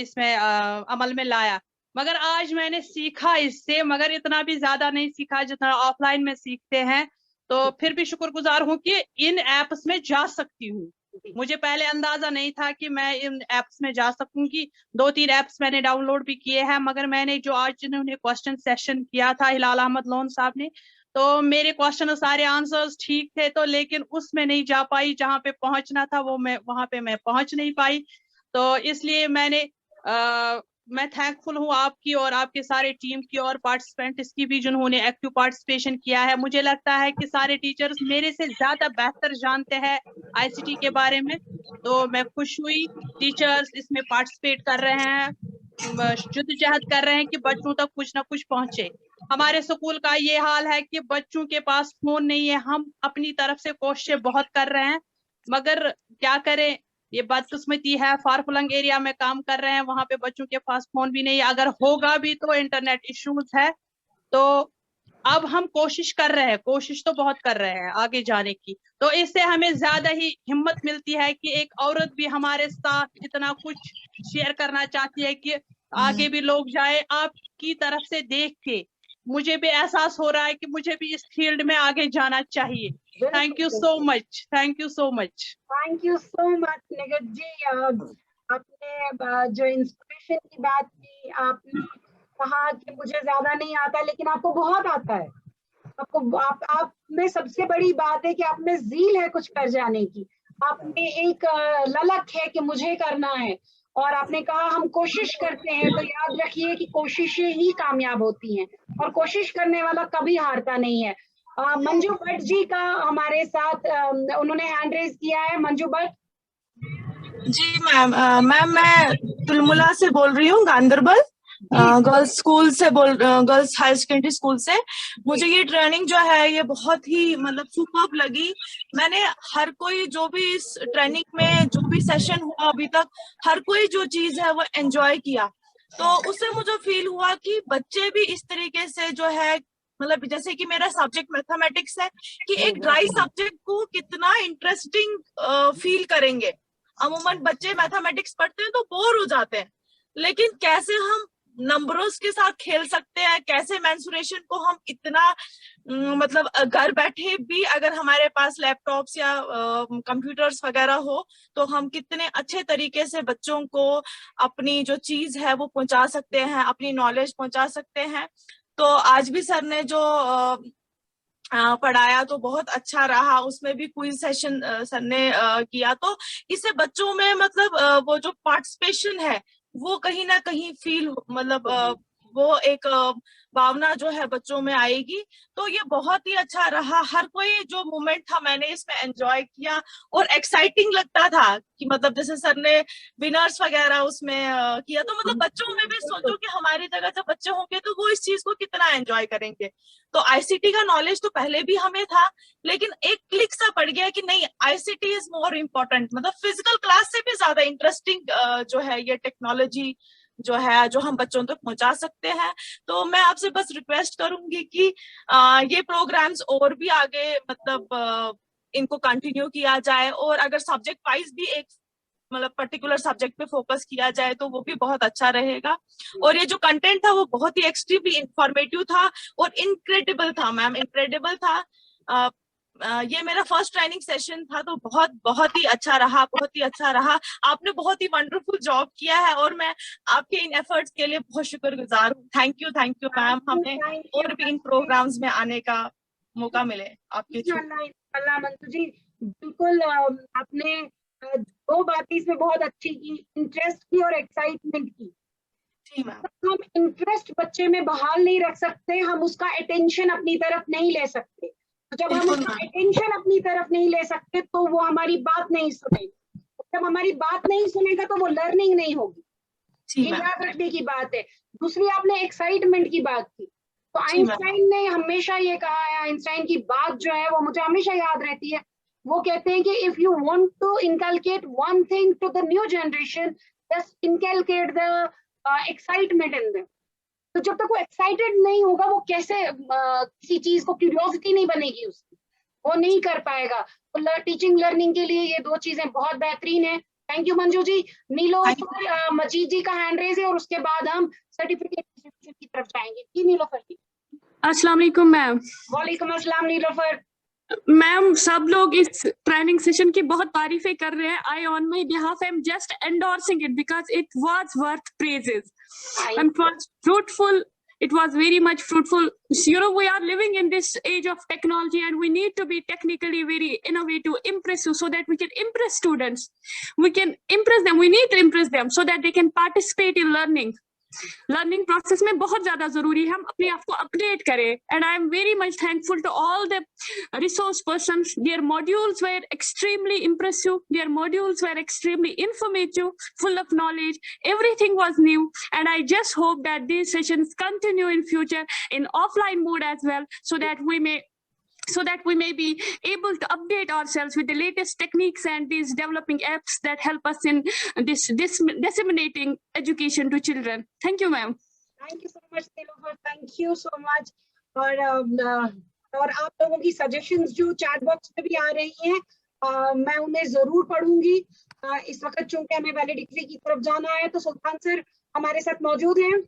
इसमें अमल में लाया, मगर आज मैंने सीखा इससे, मगर इतना भी ज्यादा नहीं सीखा जितना ऑफलाइन में सीखते हैं। तो फिर भी शुक्रगुजार हूँ कि इन एप्स में जा सकती हूँ। मुझे पहले अंदाजा नहीं था कि मैं इन एप्स में जा सकूंगी। 2-3 एप्स मैंने डाउनलोड भी किए हैं, मगर मैंने जो आज जिन्होंने क्वेश्चन सेशन किया था हिलाल अहमद लोन साहब ने, तो मेरे क्वेश्चन सारे आंसर्स ठीक थे, तो लेकिन उसमें नहीं जा पाई, जहाँ पे पहुंचना था वो वहां पे मैं पहुंच नहीं पाई। तो इसलिए मैं थैंकफुल हूँ आपकी और आपके सारे टीम की और पार्टिसिपेंट्स की भी जिन्होंने एक्टिव पार्टिसिपेशन किया है। मुझे लगता है कि सारे टीचर्स मेरे से ज्यादा बेहतर जानते हैं आईसीटी के बारे में, तो मैं खुश हुई टीचर्स इसमें पार्टिसिपेट कर रहे हैं, जद्दोजहद कर रहे हैं कि बच्चों तक कुछ ना कुछ पहुंचे। हमारे स्कूल का ये हाल है कि बच्चों के पास फोन नहीं है। हम अपनी तरफ से कोशिश बहुत कर रहे हैं, मगर क्या करें, ये बदकिस्मती है। फारफलंग एरिया में काम कर रहे हैं, वहां पे बच्चों के पास फोन भी नहीं है, अगर होगा भी तो इंटरनेट इश्यूज है। तो अब हम कोशिश कर रहे हैं, कोशिश तो बहुत कर रहे हैं आगे जाने की। तो इससे हमें ज्यादा ही हिम्मत मिलती है कि एक औरत भी हमारे साथ इतना कुछ शेयर करना चाहती है कि आगे भी लोग जाए आपकी तरफ से देख के मुझे भी एहसास हो रहा है कि मुझे भी इस फील्ड में आगे जाना चाहिए। Thank you so much, thank you so much. Thank you so much Nigat ji. आपने जो इंस्पिरेशन की बात की, आपने कहा कि मुझे ज्यादा नहीं आता लेकिन आपको बहुत आता है। आपको आप में सबसे बड़ी बात है कि आप में ज़ील है कुछ कर जाने की, आप में एक ललक है कि मुझे करना है। और आपने कहा हम कोशिश करते हैं, तो याद रखिए कि कोशिशें ही कामयाब होती हैं और कोशिश करने वाला कभी हारता नहीं है। मंजू भट्ट जी का हमारे साथ उन्होंने हैंड रेज किया है। मंजू भट्ट जी मैम, मैं तुलमुला से बोल रही हूँ, गांधरबल गर्ल्स स्कूल से गर्ल्स हायर सेकेंडरी स्कूल से। मुझे ये ट्रेनिंग जो है ये बहुत ही मतलब सुपर्ब लगी। मैंने हर कोई जो भी इस ट्रेनिंग में जो भी सेशन हुआ अभी तक, हर कोई जो चीज है वो एंजॉय किया। तो उससे मुझे फील हुआ कि बच्चे भी इस तरीके से जो है, मतलब जैसे कि मेरा सब्जेक्ट मैथमेटिक्स है, कि एक ड्राई सब्जेक्ट को कितना इंटरेस्टिंग फील करेंगे। अमूमन बच्चे मैथमेटिक्स पढ़ते हैं तो बोर हो जाते हैं, लेकिन कैसे हम नंबरों के साथ खेल सकते हैं, कैसे मेंसुरेशन को हम इतना मतलब घर बैठे भी अगर हमारे पास लैपटॉप्स या कंप्यूटर्स वगैरह हो तो हम कितने अच्छे तरीके से बच्चों को अपनी जो चीज है वो पहुंचा सकते हैं, अपनी नॉलेज पहुंचा सकते हैं। तो आज भी सर ने जो पढ़ाया तो बहुत अच्छा रहा। उसमें भी क्विज सेशन सर ने किया, तो इससे बच्चों में मतलब वो जो पार्टिसिपेशन है वो कहीं ना कहीं फील मतलब वो एक भावना जो है बच्चों में आएगी। तो ये बहुत ही अच्छा रहा। हर कोई जो मोमेंट था मैंने इसमें एंजॉय किया और एक्साइटिंग लगता था कि मतलब जैसे सर ने विनर्स वगैरह उसमें किया, तो मतलब बच्चों में भी सोचो कि हमारी जगह जब बच्चे होंगे तो वो इस चीज को कितना एंजॉय करेंगे। तो आईसीटी का नॉलेज तो पहले भी हमें था, लेकिन एक क्लिक सा पड़ गया कि नहीं, आईसीटी इज मोर इम्पोर्टेंट। मतलब फिजिकल क्लास से भी ज्यादा इंटरेस्टिंग जो है ये टेक्नोलॉजी जो है जो हम बच्चों तक पहुंचा सकते हैं। तो मैं आपसे बस रिक्वेस्ट करूंगी कि ये प्रोग्राम्स और भी आगे मतलब इनको कंटिन्यू किया जाए, और अगर सब्जेक्ट वाइज भी एक मतलब पर्टिकुलर सब्जेक्ट पे फोकस किया जाए तो वो भी बहुत अच्छा रहेगा। और ये जो कंटेंट था वो बहुत ही एक्सट्रीमली इंफॉर्मेटिव था और इनक्रेडिबल था मैम, इनक्रेडिबल था। ये मेरा फर्स्ट ट्रेनिंग सेशन था, तो बहुत ही अच्छा रहा, बहुत ही अच्छा रहा। आपने बहुत ही वंडरफुल जॉब किया है और मैं आपके इन एफर्ट्स के लिए बहुत शुक्रगुजार हूँ। Thank you ma'am. हमें और भी इन प्रोग्राम्स में आने का मौका मिले आपके थ्रू। इंशाल्लाह मंजू जी, बिल्कुल। आपने दो बातें इसमें बहुत अच्छी की, इंटरेस्ट की और एक्साइटमेंट की। हम इंटरेस्ट बच्चे में बहाल नहीं रख सकते, हम उसका अटेंशन अपनी तरफ नहीं ले सकते। तो जब हम उसका अटेंशन अपनी तरफ नहीं ले सकते तो वो हमारी बात नहीं सुनेगा। जब हमारी बात नहीं सुनेगा तो वो लर्निंग नहीं होगी। ये याद रखने की बात है। दूसरी, आपने एक्साइटमेंट की बात की, तो आइंस्टाइन ने हमेशा ये कहा है, आइंस्टाइन की बात जो है वो मुझे हमेशा याद रहती है। वो कहते हैं कि if you want to inculcate one thing to the new generation, just inculcate the excitement in them. तो जब तक वो एक्साइटेड नहीं होगा वो कैसे किसी चीज को, क्यूरियोसिटी नहीं बनेगी उसकी, वो नहीं कर पाएगा। तो टीचिंग लर्निंग के लिए ये दो चीजें बहुत बेहतरीन है। Thank you Manju ji. नीलोफर मजीद जी का हैंड रेज है और उसके बाद हम सर्टिफिकेट की तरफ जाएंगे। जी नीलोफर जी। अस्सलाम वालेकुम मैम। वालेकुम अस्सलाम नीलोफर। मैम, सब लोग इस ट्रेनिंग सेशन की बहुत तारीफें कर रहे हैं। I on my behalf I am just endorsing it because it was worth praises and it was fruitful. It was very much fruitful. You know, we are living in this age of technology and we need to be technically very innovative, impressive, so that we can impress students. We can impress them. We need to impress them so that they can participate in learning. Learning process में बहुत ज्यादा जरूरी है हम अपने आप को update करें। And I am very much thankful to all the resource persons. Their modules were extremely impressive, their modules were extremely informative, full of knowledge, everything was new, and I just hope that these sessions continue in future in offline mode as well, so that we may be able to update ourselves with the latest techniques and these developing apps that help us in this disseminating education to children. Thank you, ma'am. Thank you so much, Nilofer. Thank you so much. और आप लोगों की suggestions जो chat box में भी आ रही हैं, मैं उन्हें जरूर पढ़ूंगी। इस वक्त चूंकि हमें वैलिडिटी की तरफ जाना है, तो सुल्तान सर हमारे साथ मौजूद हैं।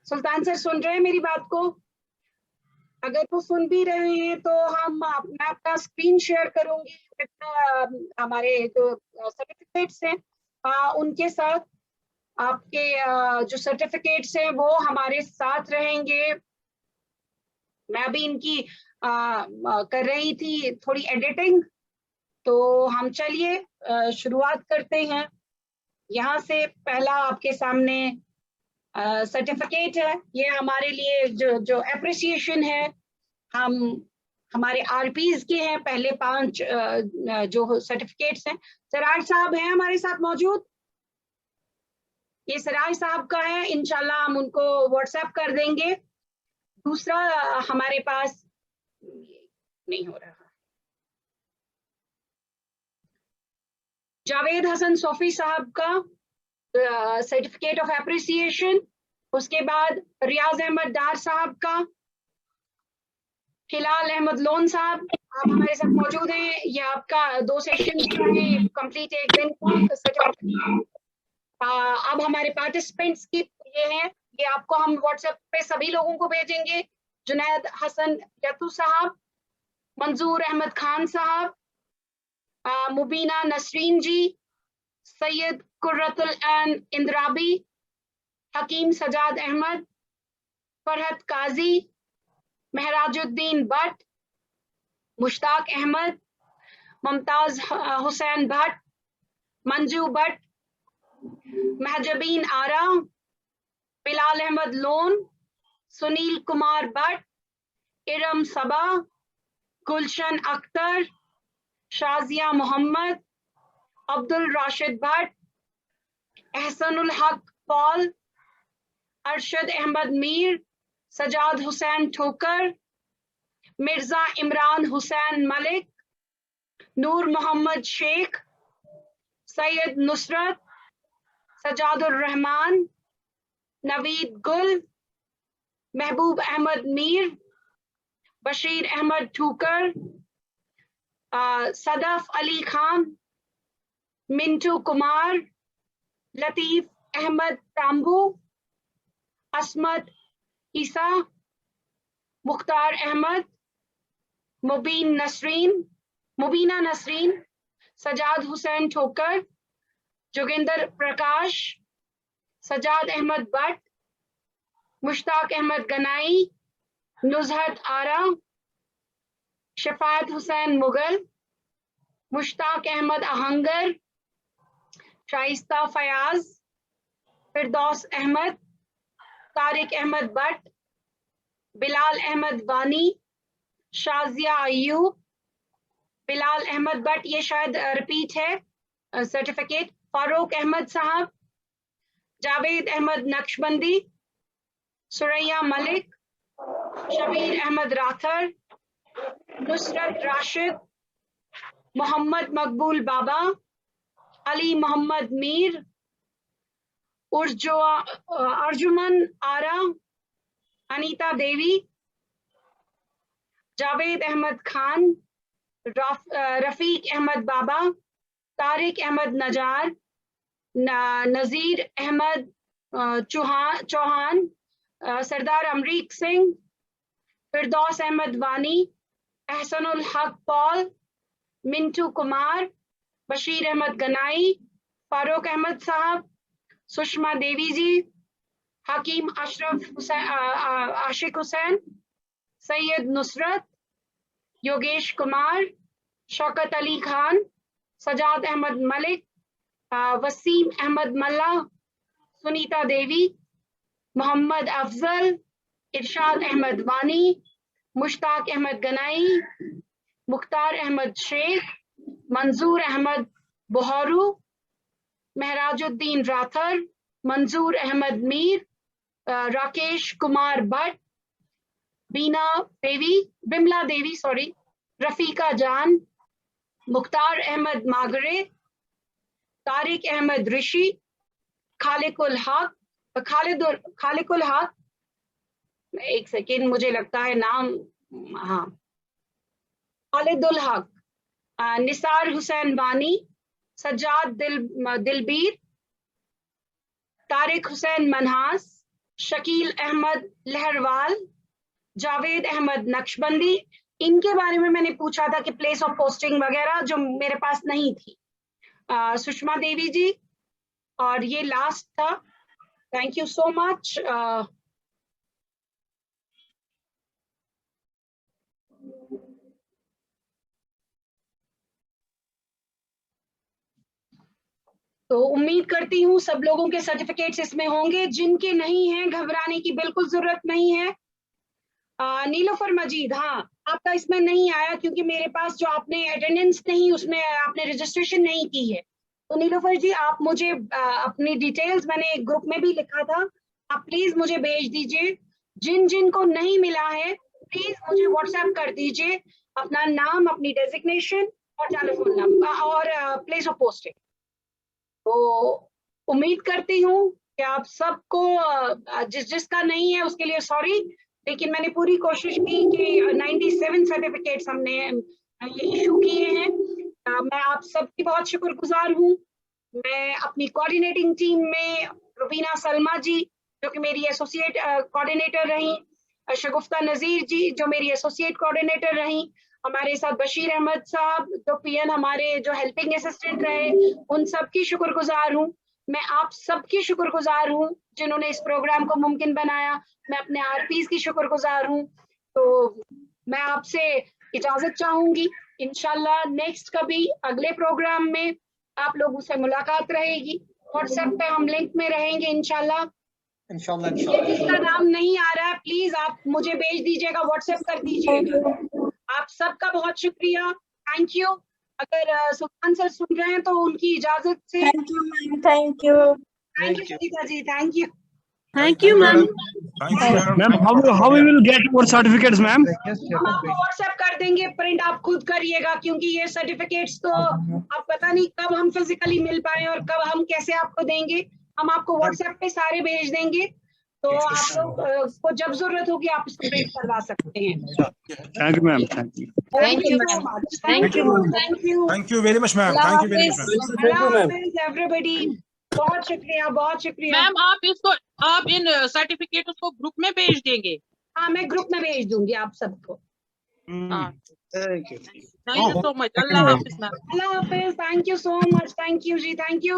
सुल्तान सर सुन रहे हैं मेरी बात को? अगर वो सुन भी रहे हैं तो मैं अपना स्क्रीन शेयर करूंगी हमारे जो सर्टिफिकेट्स हैं उनके साथ। आपके जो सर्टिफिकेट्स हैं वो हमारे साथ रहेंगे। मैं अभी इनकी कर रही थी थोड़ी एडिटिंग, तो हम चलिए शुरुआत करते हैं। यहाँ से पहला आपके सामने सर्टिफिकेट है। ये हमारे लिए जो एप्रिसिएशन है, हमारे आरपीज के हैं। पहले 5 जो सर्टिफिकेट्स हैं। सराज साहब हैं हमारे साथ मौजूद? ये सराज साहब का है, इंशाल्लाह हम उनको व्हाट्सएप कर देंगे। दूसरा हमारे पास नहीं हो रहा, जावेद हसन सोफी साहब का सर्टिफिकेट ऑफ एप्रिसिएशन। उसके बाद रियाज अहमद डार साहब का। हिलाल अहमद लोन साहब, आप हमारे साथ मौजूद हैं। ये आपका 2 सेशन कंप्लीट 1 दिन का सर्टिफिकेट। अब हमारे पार्टिसिपेंट्स की ये है, ये आपको हम व्हाट्सएप पे सभी लोगों को भेजेंगे। जुनैद हसन यतू साहब, मंजूर अहमद खान साहब, मुबीना नसरीन जी, सैयद कुर्रतुल ऐन इंद्राबी, हकीम सजाद अहमद, फरहत काजी, महराजुद्दीन भट्ट, मुश्ताक अहमद, मुमताज हुसैन भट्ट, मंजू भट्ट, महजबीन आरा, बिलाल अहमद लोन, सुनील कुमार भट्ट, इरम सबा, गुलशन अख्तर, शाजिया मोहम्मद, अब्दुल राशिद भट्ट, एहसनुल हक पॉल, अरशद अहमद मीर, सजाद हुसैन ठोकर, मिर्जा इमरान हुसैन मलिक, नूर मोहम्मद शेख, सैयद नुसरत, सजादुर रहमान, नवीद गुल, महबूब अहमद मीर, बशीर अहमद ठूकर, सदफ अली खान, मिंटू कुमार, लतीफ अहमद तांबू, असमत ईसा, मुख्तार अहमद, मुबीना नसरीन, सजाद हुसैन ठोकर, जोगिंदर प्रकाश, सजाद अहमद भट्ट, मुश्ताक अहमद गनाई, नुजहत आरा, शफात हुसैन मुगल, मुश्ताक अहमद आहंगर, शाइस्ता फयाज, फिरदौस अहमद, तारिक अहमद भट्ट, बिलाल अहमद वानी, शाजिया अयूब, बिलाल अहमद भट्ट, ये शायद रिपीट है सर्टिफिकेट। फारूक अहमद साहब, जावेद अहमद नक्शबंदी, सुरैया मलिक, शबीर अहमद राथर, नुसरत राशिद, मोहम्मद मकबूल बाबा, अली मोहम्मद मीर, अर्जुमन आरा, अनीता देवी, जावेद अहमद खान, रफीक अहमद बाबा, तारिक अहमद नजार, नजीर अहमद चौहान, सरदार अमरीक सिंह, फिरदौस अहमद वानी, एहसनुल हक पॉल, मिंटू कुमार, बशीर अहमद गनाई, फारूक अहमद साहब, सुषमा देवी जी, हकीम अशरफ आशिक हुसैन, सैयद नुसरत, योगेश कुमार, शौकत अली खान, सजाद अहमद मलिक, वसीम अहमद मल्ला, सुनीता देवी, मोहम्मद अफजल, इरशाद अहमद वानी, मुश्ताक अहमद गनाई, मुख्तार अहमद शेख, मंजूर अहमद बोहरू, महराजुद्दीन राथर, मंजूर अहमद मीर, राकेश कुमार भट्ट, बिमला देवी रफीका जान, मुख्तार अहमद मागरे, तारिक अहमद ऋषि, खालिकुल हक, एक सेकेंड मुझे लगता है नाम, हाँ, खालिदुल हक, निसार हुसैन वानी, सज्जाद दिलबीर, तारिक हुसैन मनहास, शकील अहमद लहरवाल, जावेद अहमद नक्शबंदी, इनके बारे में मैंने पूछा था कि प्लेस ऑफ पोस्टिंग वगैरह, जो मेरे पास नहीं थी। सुषमा देवी जी, और ये लास्ट था। Thank you so much. तो उम्मीद करती हूँ सब लोगों के सर्टिफिकेट्स इसमें होंगे। जिनके नहीं हैं, घबराने की बिल्कुल जरूरत नहीं है। नीलोफर मजीद, हाँ आपका इसमें नहीं आया क्योंकि मेरे पास जो आपने अटेंडेंस नहीं, उसमें आपने रजिस्ट्रेशन नहीं की है। तो नीलोफर जी, आप मुझे अपनी डिटेल्स, मैंने ग्रुप में भी लिखा था, आप प्लीज मुझे भेज दीजिए। जिन जिन को नहीं मिला है प्लीज मुझे व्हाट्सएप कर दीजिए अपना नाम, अपनी डेजिग्नेशन और टेलीफोन नंबर और प्लेस ऑफ पोस्टिंग। तो उम्मीद करती हूँ कि आप सबको, जिसका नहीं है उसके लिए सॉरी, लेकिन मैंने पूरी कोशिश की कि 97 सर्टिफिकेट्स हमने ये इशू किए हैं। मैं आप सबकी बहुत शुक्रगुजार हूँ। मैं अपनी कोऑर्डिनेटिंग टीम में रुबीना सलमा जी, जो कि मेरी एसोसिएट कोऑर्डिनेटर रही, शगुफ्ता नजीर जी, जो मेरी एसोसिएट कोऑर्डिनेटर रही, हमारे साथ बशीर अहमद साहब, जो पीएन हमारे जो हेल्पिंग असिस्टेंट रहे, उन सबकी शुक्रगुजार हूँ। मैं आप सबकी शुक्रगुजार हूँ जिन्होंने इस प्रोग्राम को मुमकिन बनाया। मैं अपने आरपीज की शुक्रगुजार हूँ। तो मैं आपसे इजाजत चाहूंगी। इंशाल्लाह नेक्स्ट कभी अगले प्रोग्राम में आप लोगों से मुलाकात रहेगी। व्हाट्सएप पे हम लिंक में रहेंगे इंशाल्लाह। जिसका नाम नहीं आ रहा है प्लीज आप मुझे भेज दीजिएगा, व्हाट्सएप कर दीजिएगा। आप सबका बहुत शुक्रिया, थैंक यू। अगर सुल्तान सर सुन रहे हैं तो उनकी इजाजत से। Thank you ma'am, thank you, thank you Sarita ji, thank you. Thank you, ma'am. Thank you, ma'am. How we will get our certificates, ma'am? हम आपको व्हाट्सएप कर देंगे, प्रिंट आप खुद करिएगा, क्योंकि ये सर्टिफिकेट्स तो आप पता नहीं कब हम फिजिकली मिल पाए और कब हम कैसे आपको देंगे। हम आपको व्हाट्सएप पे सारे भेज देंगे, तो आप लोग को जब जरूरत होगी आप इसको प्रिंट करवा सकते हैं। Thank you, ma'am. Thank you. Thank you so much. Thank you. Thank you. Thank you very much, ma'am. Thank you very much, ma'am. Allah Hafiz everybody. बहुत शुक्रिया, बहुत शुक्रिया। मैम आप इन सर्टिफिकेट को ग्रुप में भेज देंगे? हाँ, मैं ग्रुप में भेज दूंगी आप सबको। Thank you so much. अल्लाह हाफिज मैम। अल्लाह हाफिज, thank you so much, thank you जी, थैंक यू।